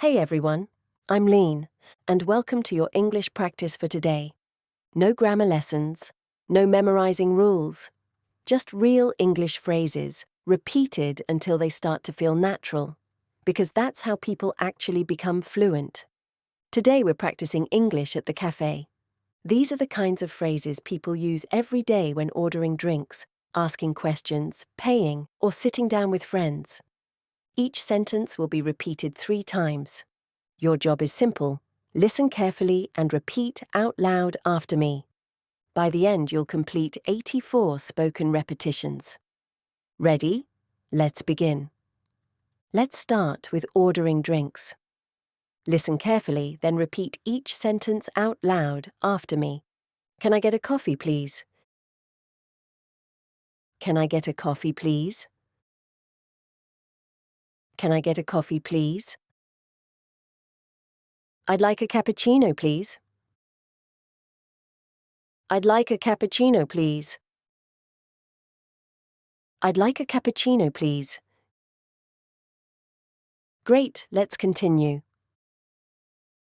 Hey everyone, I'm Lean, and welcome to your English practice for today. No grammar lessons, no memorizing rules, just real English phrases, repeated until they start to feel natural, because that's how people actually become fluent. Today we're practicing English at the cafe. These are the kinds of phrases people use every day when ordering drinks, asking questions, paying, or sitting down with friends. Each sentence will be repeated 3 times. Your job is simple. Listen carefully and repeat out loud after me. By the end, you'll complete 84 spoken repetitions. Ready? Let's begin. Let's start with ordering drinks. Listen carefully, then repeat each sentence out loud after me. Can I get a coffee, please? Can I get a coffee, please? Can I get a coffee, please? I'd like a cappuccino, please. I'd like a cappuccino, please. I'd like a cappuccino, please. Great, let's continue.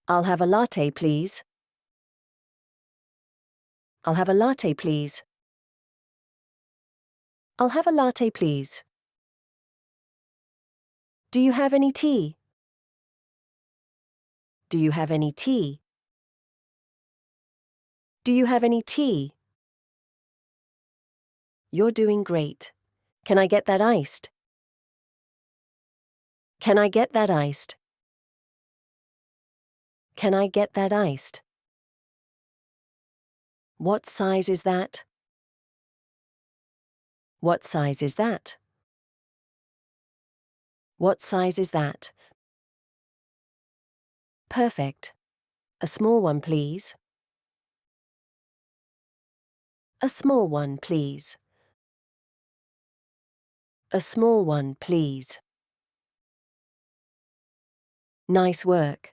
I'll have a latte, please. I'll have a latte, please. I'll have a latte, please. Do you have any tea? Do you have any tea? Do you have any tea? You're doing great. Can I get that iced? Can I get that iced? Can I get that iced? What size is that? What size is that? What size is that? Perfect. A small one, please. A small one, please. A small one, please. Nice work.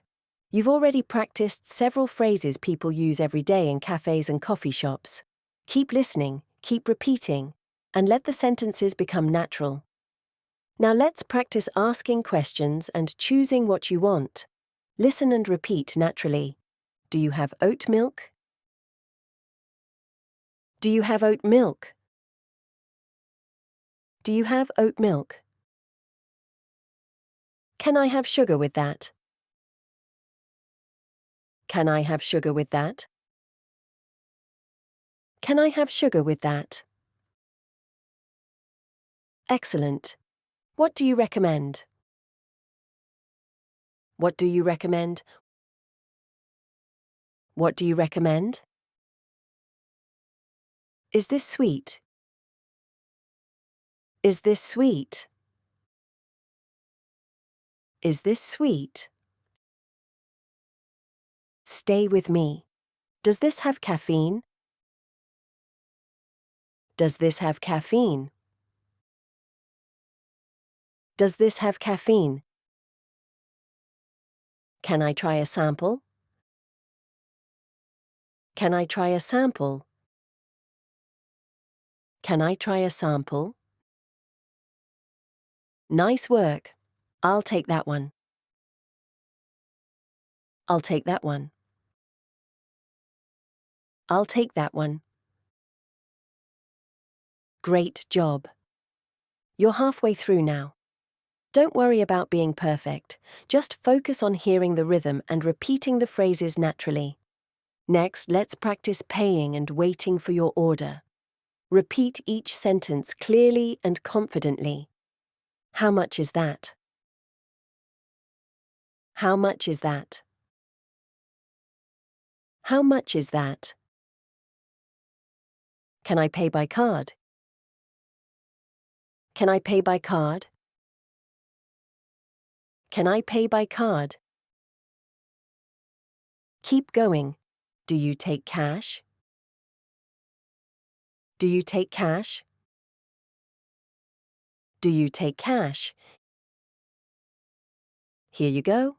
You've already practiced several phrases people use every day in cafes and coffee shops. Keep listening, keep repeating, and let the sentences become natural. Now let's practice asking questions and choosing what you want. Listen and repeat naturally. Do you have oat milk? Do you have oat milk? Do you have oat milk? Can I have sugar with that? Can I have sugar with that? Can I have sugar with that? Excellent. What do you recommend? What do you recommend? What do you recommend? Is this sweet? Is this sweet? Is this sweet? Stay with me. Does this have caffeine? Does this have caffeine? Does this have caffeine? Can I try a sample? Can I try a sample? Can I try a sample? Nice work. I'll take that one. I'll take that one. I'll take that one. Great job. You're halfway through now. Don't worry about being perfect. Just focus on hearing the rhythm and repeating the phrases naturally. Next, let's practice paying and waiting for your order. Repeat each sentence clearly and confidently. How much is that? How much is that? How much is that? Can I pay by card? Can I pay by card? Can I pay by card? Keep going. Do you take cash? Do you take cash? Do you take cash? Here you go.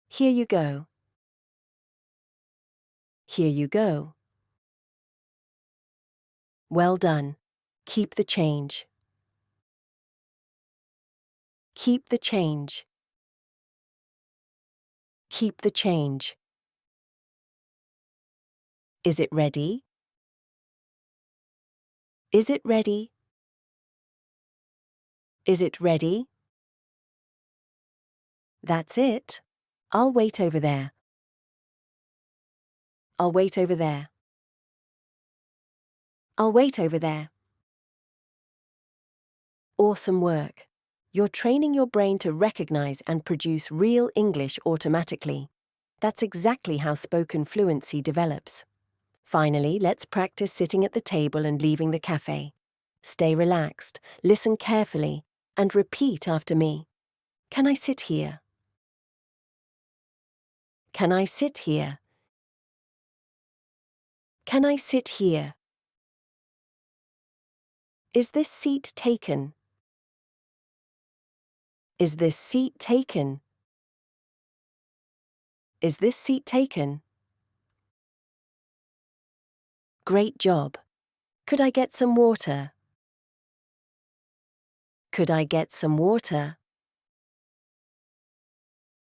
Here you go. Here you go. Well done. Keep the change. Keep the change. keep the change. Is it ready? Is it ready? Is it ready? That's it. I'll wait over there. I'll wait over there. I'll wait over there. Awesome work. You're training your brain to recognize and produce real English automatically. That's exactly how spoken fluency develops. Finally, let's practice sitting at the table and leaving the cafe. Stay relaxed, listen carefully, and repeat after me. Can I sit here? Can I sit here? Can I sit here? Is this seat taken? Is this seat taken? Is this seat taken? Great job. Could I get some water? Could I get some water?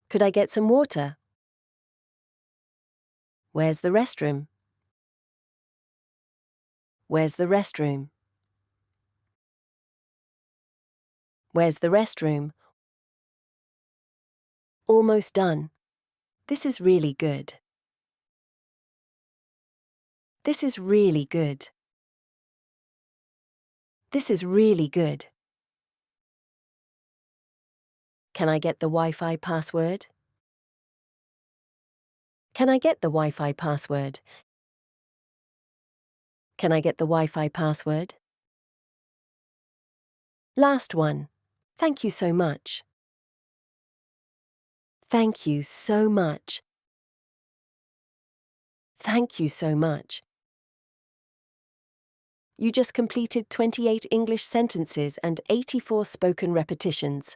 Could I get some water? Where's the restroom? Where's the restroom? Where's the restroom? Almost done. This is really good. This is really good. This is really good. Can I get the Wi-Fi password? Can I get the Wi-Fi password? Can I get the Wi-Fi password? Last one. Thank you so much. Thank you so much. Thank you so much. You just completed 28 English sentences and 84 spoken repetitions.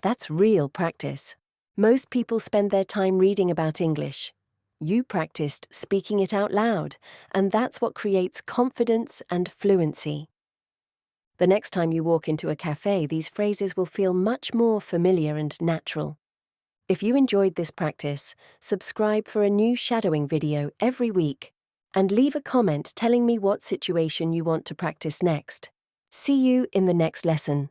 That's real practice. Most people spend their time reading about English. You practiced speaking it out loud, and that's what creates confidence and fluency. The next time you walk into a cafe, these phrases will feel much more familiar and natural. If you enjoyed this practice, subscribe for a new shadowing video every week, and leave a comment telling me what situation you want to practice next. See you in the next lesson.